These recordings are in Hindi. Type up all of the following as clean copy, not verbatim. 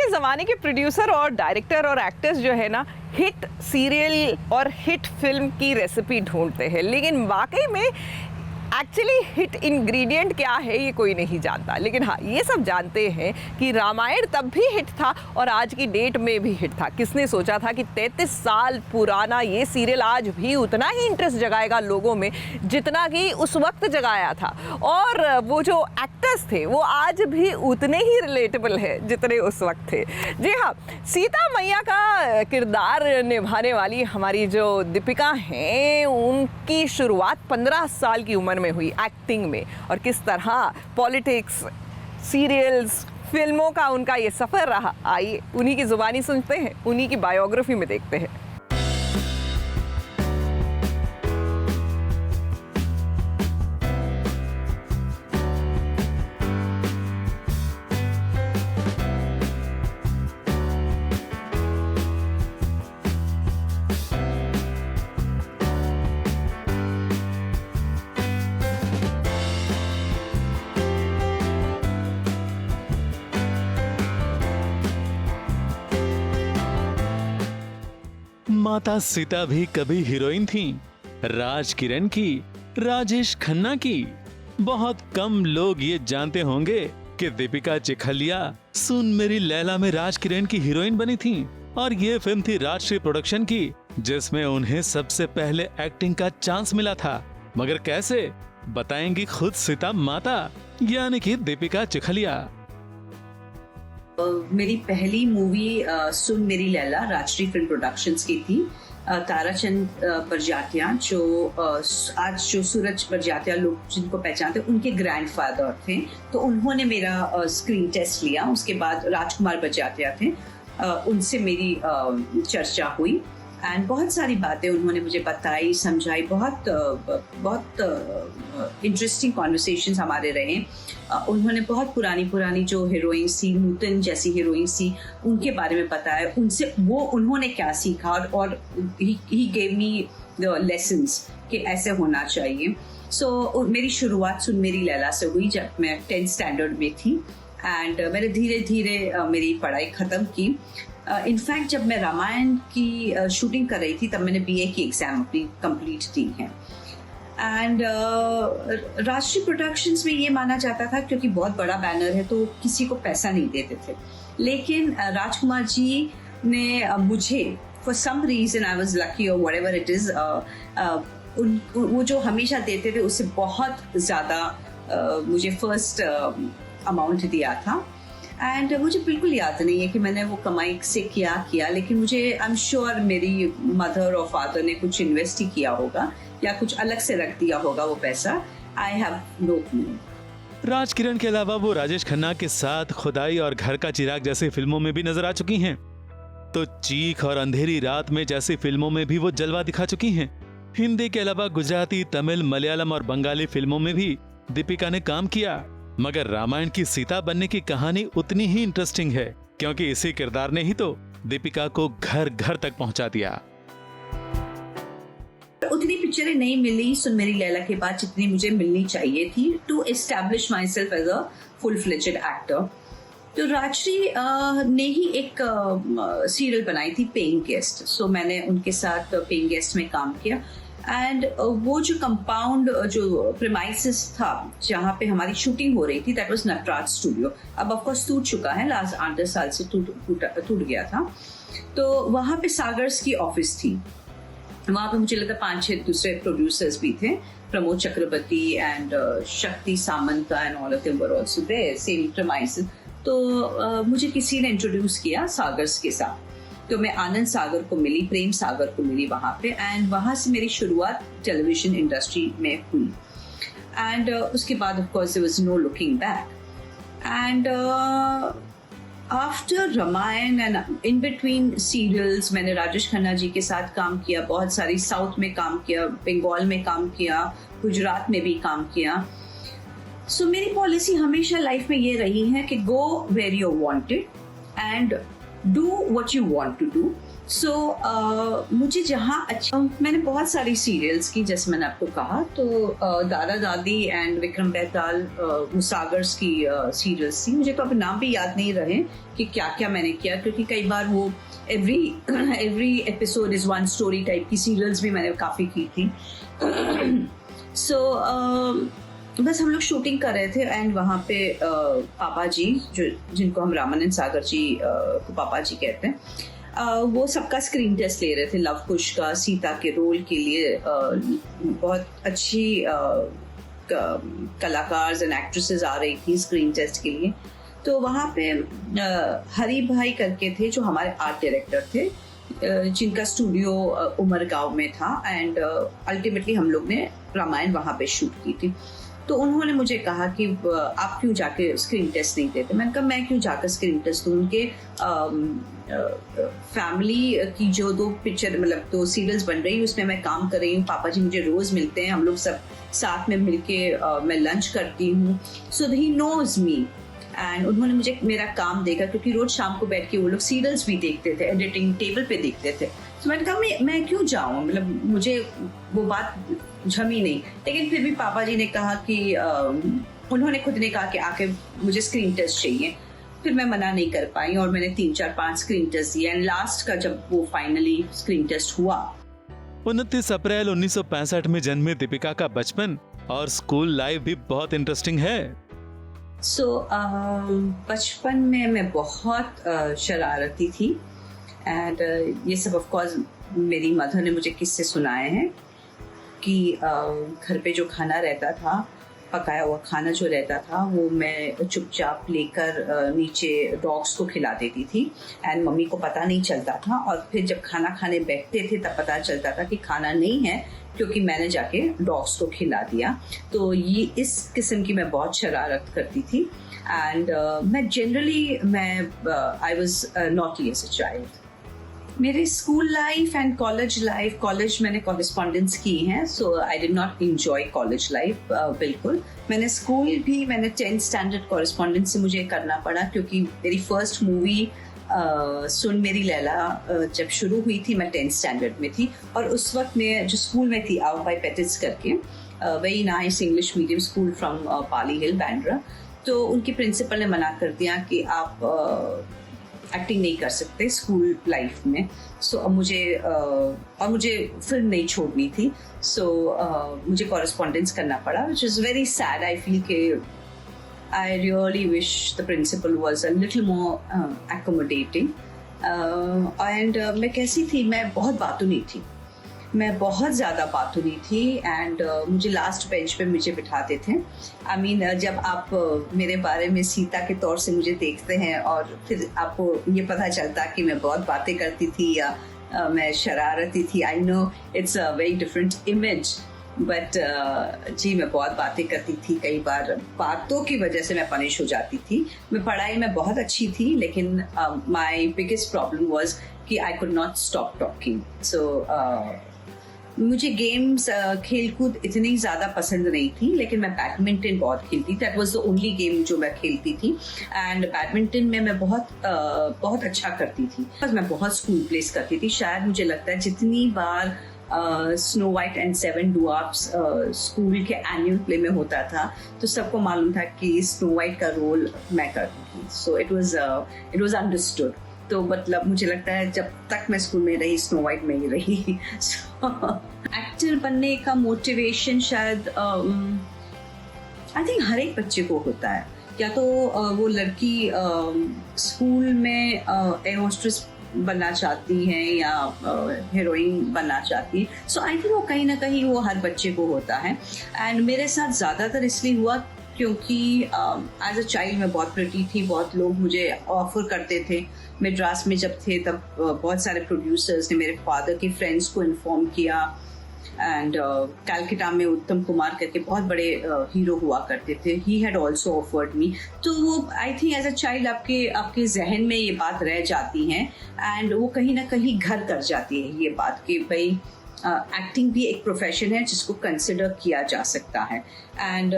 के ज़माने के प्रोड्यूसर और डायरेक्टर और एक्टर्स जो है ना, हिट सीरियल और हिट फिल्म की रेसिपी ढूंढते हैं, लेकिन वाकई में एक्चुअली हिट इंग्रेडिएंट क्या है ये कोई नहीं जानता। लेकिन हाँ, ये सब जानते हैं कि रामायण तब भी हिट था और आज की डेट में भी हिट था। किसने सोचा था कि 33 साल पुराना ये सीरियल आज भी उतना ही इंटरेस्ट जगाएगा लोगों में जितना कि उस वक्त जगाया था, और वो जो एक्टर्स थे वो आज भी उतने ही रिलेटेबल है जितने उस वक्त थे। जी हाँ, सीता मैया का किरदार निभाने वाली हमारी जो दीपिका हैं, उनकी शुरुआत 15 साल की उम्र में हुई एक्टिंग में, और किस तरह पॉलिटिक्स, सीरियल्स, फिल्मों का उनका ये सफर रहा, आइए उन्हीं की जुबानी सुनते हैं, उन्हीं की बायोग्राफी में देखते हैं। माता सीता भी कभी हीरोइन थी। राज किरण की, राजेश खन्ना की। बहुत कम लोग ये जानते होंगे कि दीपिका चिखलिया सुन मेरी लैला में राज किरण की हीरोइन बनी थी, और ये फिल्म थी राजश्री प्रोडक्शन की, जिसमें उन्हें सबसे पहले एक्टिंग का चांस मिला था। मगर कैसे, बताएंगी खुद सीता माता यानी कि दीपिका चिखलिया। मेरी पहली मूवी सुन मेरी लैला राजश्री फिल्म प्रोडक्शंस की थी। ताराचंद बरजात्या जो आज जो सूरज बरजात्या लोग जिनको पहचानते हैं, उनके ग्रैंडफादर थे, तो उन्होंने मेरा स्क्रीन टेस्ट लिया। उसके बाद राजकुमार बरजात्या थे, उनसे मेरी चर्चा हुई एंड बहुत सारी बातें उन्होंने मुझे बताई, समझाई। बहुत इंटरेस्टिंग कॉन्वर्सेशंस हमारे रहे। उन्होंने बहुत पुरानी जो हीरोइंस थी, नूतन जैसी हीरोइंस थी, उनके बारे में बताया, उनसे वो उन्होंने क्या सीखा, और he gave me the lessons कि ऐसे होना चाहिए। सो मेरी शुरुआत सुन मेरी लैला से हुई जब मैं 10th स्टैंडर्ड में थी, एंड मैंने धीरे धीरे मेरी पढ़ाई ख़त्म की। इनफैक्ट जब मैं रामायण की शूटिंग कर रही थी तब मैंने BA की एग्ज़ाम अपनी कंप्लीट की है। एंड राजश्री प्रोडक्शंस में ये माना जाता था क्योंकि बहुत बड़ा बैनर है तो किसी को पैसा नहीं देते थे, लेकिन राजकुमार जी ने मुझे for some reason, I was lucky और व्हाटएवर इट इज, वो जो हमेशा देते थे उससे बहुत ज़्यादा मुझे फर्स्ट अमाउंट दिया था। एंड मुझे बिल्कुल याद नहीं है कि मैंने वो कमाई से किया, लेकिन मुझे आई एम श्योर मेरी मदर और फादर ने कुछ इन्वेस्ट ही किया होगा या कुछ अलग से रख दिया होगा वो पैसा। I have no clue. Raj Kiran के अलावा वो राजेश खन्ना के साथ खुदाई और घर का चिराग जैसी फिल्मों में भी नजर आ चुकी हैं। तो चीख और अंधेरी रात में जैसी फिल्मों में भी वो जलवा दिखा चुकी हैं। हिंदी के अलावा गुजराती, तमिल, मलयालम और बंगाली फिल्मों में भी दीपिका ने काम किया। मगर रामायण की सीता बनने की कहानी उतनी ही इंटरेस्टिंग है, क्योंकि इसी किरदार ने ही तो दीपिका को घर घर तक पहुंचा दिया। उतनी पिक्चरें नहीं मिली सुन मेरी लैला के बाद जितनी मुझे मिलनी चाहिए थी to establish myself as a full fledged actor. तो राजश्री ने ही एक सीरियल बनाई थी पेइंग गेस्ट, सो मैंने उनके साथ पेइंग गेस्ट में काम किया। एंड वो जो कंपाउंड जो प्रेमाइसिस था जहाँ पे हमारी शूटिंग हो रही थी, दैट वाज नटराज स्टूडियो। अब ऑफकोर्स टूट चुका है, लास्ट 8-10 साल से टूट गया था। तो वहाँ पे सागर्स की ऑफिस थी, वहाँ पे मुझे लगता 5-6 दूसरे प्रोड्यूसर्स भी थे, Pramod Chakravarti and Shakti Samant and all of them were also there, same premises. तो मुझे किसी ने इंट्रोड्यूस किया सागर्स के साथ, तो मैं आनंद सागर को मिली, प्रेम सागर को मिली वहाँ पे, एंड वहाँ से मेरी शुरुआत टेलीविजन इंडस्ट्री में हुई। एंड उसके बाद of course there was no looking back. And after Ramayan and in between serials मैंने राजेश खन्ना जी के साथ काम किया, बहुत सारी साउथ में काम किया, बंगाल में काम किया, गुजरात में भी काम किया। सो मेरी पॉलिसी हमेशा लाइफ में ये रही है कि go where you wanted and do what you want to do. So मुझे जहाँ अच्छा, मैंने बहुत सारी सीरियल्स की, जैसे मैंने आपको कहा, तो दादा दादी एंड विक्रम बेताल, मुसागर्स की सीरियल्स थी। मुझे तो अब नाम भी याद नहीं रहे कि क्या क्या मैंने किया, क्योंकि कई बार वो every episode is one story type की सीरियल्स भी मैंने काफ़ी की थी। सो बस हम लोग शूटिंग कर रहे थे एंड वहाँ पे पापा जी, जो जिनको हम रामानंद सागर जी को पापा जी कहते हैं, वो सबका स्क्रीन टेस्ट ले रहे थे। लव कुश का सीता के रोल के लिए बहुत अच्छी कलाकार एंड एक्ट्रेसेस आ रही थी स्क्रीन टेस्ट के लिए। तो वहाँ पे हरी भाई करके थे जो हमारे आर्ट डायरेक्टर थे, जिनका स्टूडियो उमरगांव में था एंड अल्टीमेटली हम लोग ने रामायण वहाँ पे शूट की थी। तो उन्होंने मुझे कहा कि आप क्यों जाके स्क्रीन टेस्ट नहीं देते। मैंने कहा मैं क्यों जाकर स्क्रीन टेस्ट दूँ। उनके फैमिली की जो 2 पिक्चर मतलब 2 सीरियल्स बन रही है उसमें मैं काम कर रही हूँ। पापा जी मुझे रोज मिलते हैं, हम लोग सब साथ में मिलके मैं लंच करती हूँ। सो ही नोज मी एंड उन्होंने मुझे मेरा काम देखा, क्योंकि रोज शाम को बैठ के वो लोग सीरियल्स भी देखते थे, एडिटिंग टेबल पे देखते थे। तो मैंने कहा मैं क्यों जाऊँ, मतलब मुझे वो बात जमी नहीं। लेकिन फिर भी पापा जी ने कहा कि उन्होंने खुद ने कहा कि आके मुझे स्क्रीन टेस्ट चाहिए। फिर मैं मना नहीं कर पाई और मैंने 3 4 5 स्क्रीन टेस्ट दिए एंड लास्ट का जब वो फाइनली स्क्रीन टेस्ट हुआ। 29 अप्रैल 1965 में जन्मी दीपिका का बचपन और स्कूल लाइफ भी बहुत इंटरेस्टिंग है। बचपन में मैं बहुत शरारती थी एंड ये सब ऑफ कोर्स मेरी मदर ने मुझे किस्से सुनाए हैं कि घर पे जो खाना रहता था, पकाया हुआ खाना जो रहता था, वो मैं चुपचाप लेकर नीचे डॉग्स को खिला देती थी एंड मम्मी को पता नहीं चलता था। और फिर जब खाना खाने बैठते थे तब पता चलता था कि खाना नहीं है, क्योंकि मैंने जाके डॉग्स को खिला दिया। तो ये इस किस्म की मैं बहुत शरारत करती थी एंड मैं generally I was naughty as a child. मेरे school life and college life, college मैंने कॉरेस्पॉन्डेंस की है, so I did not enjoy college life बिल्कुल। मैंने स्कूल भी 10th स्टैंडर्ड कॉरेस्पॉन्डेंस से मुझे करना पड़ा, क्योंकि मेरी फर्स्ट मूवी सुन मेरी लैला जब शुरू हुई थी मैं 10th स्टैंडर्ड में थी। और उस वक्त मैं जो स्कूल में थी, आउट बाय पेटिस करके, very nice English medium school from Pali hill Bandra, तो उनकी प्रिंसिपल ने मना कर दिया कि आप एक्टिंग नहीं कर सकते स्कूल लाइफ में। सो अब मुझे फिल्म नहीं छोड़नी थी, सो मुझे कॉरेस्पॉन्डेंस करना पड़ा, which is very sad. I feel के I really wish the principal was a little more accommodating. And मैं कैसी थी, मैं बहुत बातूनी थी, मैं बहुत ज़्यादा बातूनी थी एंड मुझे लास्ट बेंच पे मुझे बिठाते थे। I mean, जब आप मेरे बारे में सीता के तौर से मुझे देखते हैं और फिर आपको ये पता चलता कि मैं बहुत बातें करती थी या मैं शरारती थी, I know it's a very different image. But जी मैं बहुत बातें करती थी, कई बार बातों की वजह से मैं पनिश हो जाती थी। मैं पढ़ाई में बहुत अच्छी थी, लेकिन माय बिगेस्ट प्रॉब्लम वाज कि I could not stop talking. So मुझे गेम्स खेलकूद इतनी ज़्यादा पसंद नहीं थी, लेकिन मैं बैडमिंटन बहुत खेलती। That was the only game जो मैं खेलती थी एंड बैडमिंटन में मैं बहुत अच्छा करती थी। बस मैं बहुत स्कूल प्लेस करती थी। शायद मुझे लगता है जितनी बार स्नो वाइट एंड 7 डुआर्फ्स स्कूल के एनुअल प्ले में होता था, तो सबको मालूम था कि स्नो वाइट का रोल मैं करती थी। So it was understood. तो मतलब मुझे लगता है जब तक मैं स्कूल में रही स्नो वाइट में ही रही। एक्टर बनने का मोटिवेशन शायद आई थिंक हर एक बच्चे को होता है। या तो वो लड़की स्कूल में एयर होस्टेस बनना चाहती हैं या हीरोइन बनना चाहती है। सो आई थिंक वो कहीं ना कहीं वो हर बच्चे को होता है। एंड मेरे साथ ज़्यादातर इसलिए हुआ क्योंकि एज अ चाइल्ड मैं बहुत प्रिटी थी। बहुत लोग मुझे ऑफर करते थे। मद्रास में जब थे तब बहुत सारे प्रोड्यूसर्स ने मेरे फादर के फ्रेंड्स को इन्फॉर्म किया एंड कैलकाटा में उत्तम कुमार करके बहुत बड़े हीरो हुआ करते थे, he had also offered me. तो वो I think as a child आपके जहन में ये बात रह जाती है एंड वो कहीं ना कहीं घर कर जाती है ये बात कि भाई एक्टिंग भी एक प्रोफेशन है जिसको कंसिडर किया जा सकता है। एंड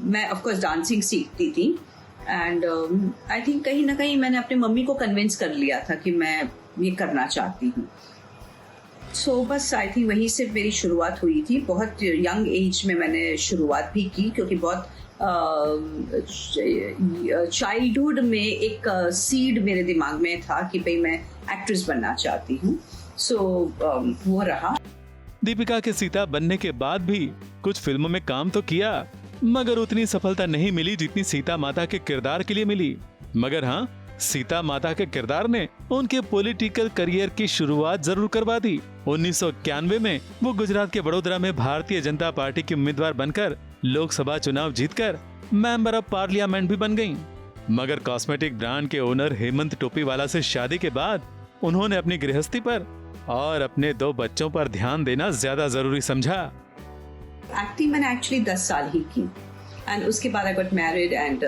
मैं ऑफकोर्स डांसिंग सीखती थी एंड आई थिंक कहीं ना कहीं मैंने अपनी मम्मी को कन्विंस कर लिया था कि मैं ये करना चाहती हूँ। सो बस आई थिंक वहीं से मेरी शुरुआत हुई थी। बहुत यंग एज में मैंने शुरुआत भी की, क्योंकि बहुत चाइल्डहुड में एक सीड मेरे दिमाग में था कि भाई मैं एक्ट्रेस बनना चाहती हूँ। सो वो रहा। दीपिका के सीता बनने के बाद भी कुछ फिल्मों में काम तो किया, मगर उतनी सफलता नहीं मिली जितनी सीता माता के किरदार के लिए मिली। मगर हाँ, सीता माता के किरदार ने उनके पॉलिटिकल करियर की शुरुआत जरूर करवा दी। 1991 में वो गुजरात के वडोदरा में भारतीय जनता पार्टी की उम्मीदवार बनकर लोकसभा चुनाव जीतकर मेंबर ऑफ पार्लियामेंट भी बन गईं। मगर कॉस्मेटिक ब्रांड के ओनर हेमंत टोपीवाला से शादी के बाद उन्होंने अपनी गृहस्थी पर और अपने 2 बच्चों पर ध्यान देना ज्यादा जरूरी समझा। एक्टिंग मैंने एक्चुअली 10 साल ही की, एंड उसके बाद आई गॉट मैरिड एंड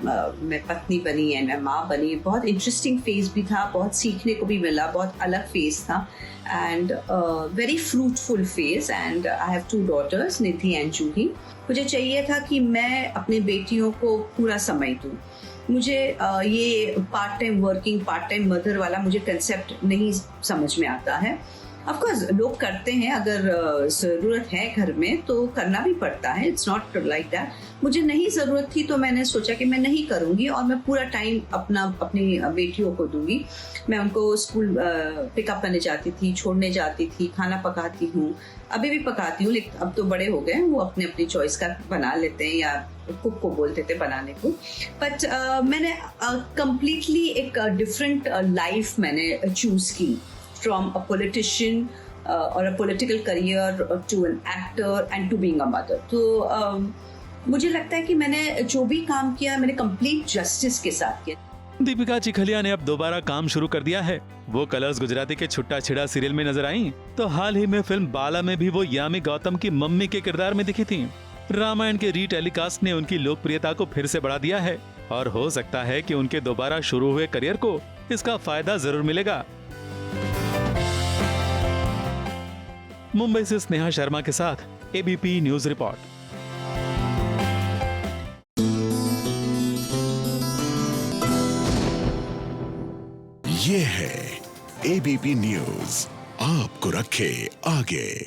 मैं पत्नी बनी एंड मैं माँ बनी। बहुत इंटरेस्टिंग फेज भी था, बहुत सीखने को भी मिला, बहुत अलग फेज था and very fruitful phase. And I have 2 daughters, Nidhi and Juhi. मुझे चाहिए था कि मैं अपने बेटियों को पूरा समय दूँ। मुझे ये part time working, part time mother वाला मुझे कंसेप्ट नहीं समझ में आता है। ऑफ कोर्स लोग करते हैं, अगर ज़रूरत है घर में तो करना भी पड़ता है, इट्स नॉट लाइक दैट। मुझे नहीं ज़रूरत थी तो मैंने सोचा कि मैं नहीं करूँगी और मैं पूरा टाइम अपनी बेटियों को दूंगी। मैं उनको स्कूल पिकअप करने जाती थी, छोड़ने जाती थी, खाना पकाती हूँ, अभी भी पकाती हूँ, लेकिन अब तो बड़े हो गए हैं, वो अपनी अपनी चॉइस का बना लेते हैं या कुक को बोलते थे बनाने को। बट मैंने कंप्लीटली एक डिफरेंट लाइफ मैंने चूज की, from a politician or a political career to an actor and to being a mother. तो मुझे लगता है कि मैंने जो भी काम किया मैंने कंप्लीट जस्टिस के साथ किया। दीपिका चिखलिया ने अब दोबारा काम शुरू कर दिया है। वो कलर्स गुजराती के छुट्टा छिड़ा सीरियल में नजर आई, तो हाल ही में फिल्म बाला में भी वो यामी गौतम की मम्मी के किरदार में दिखी थी। रामायण के रीटेलीकास्ट ने उनकी लोकप्रियता को फिर से बढ़ा दिया है और हो सकता है कि उनके दोबारा शुरू हुए करियर को इसका फायदा जरूर मिलेगा। मुंबई से स्नेहा शर्मा के साथ एबीपी न्यूज रिपोर्ट। ये है एबीपी न्यूज, आपको रखे आगे।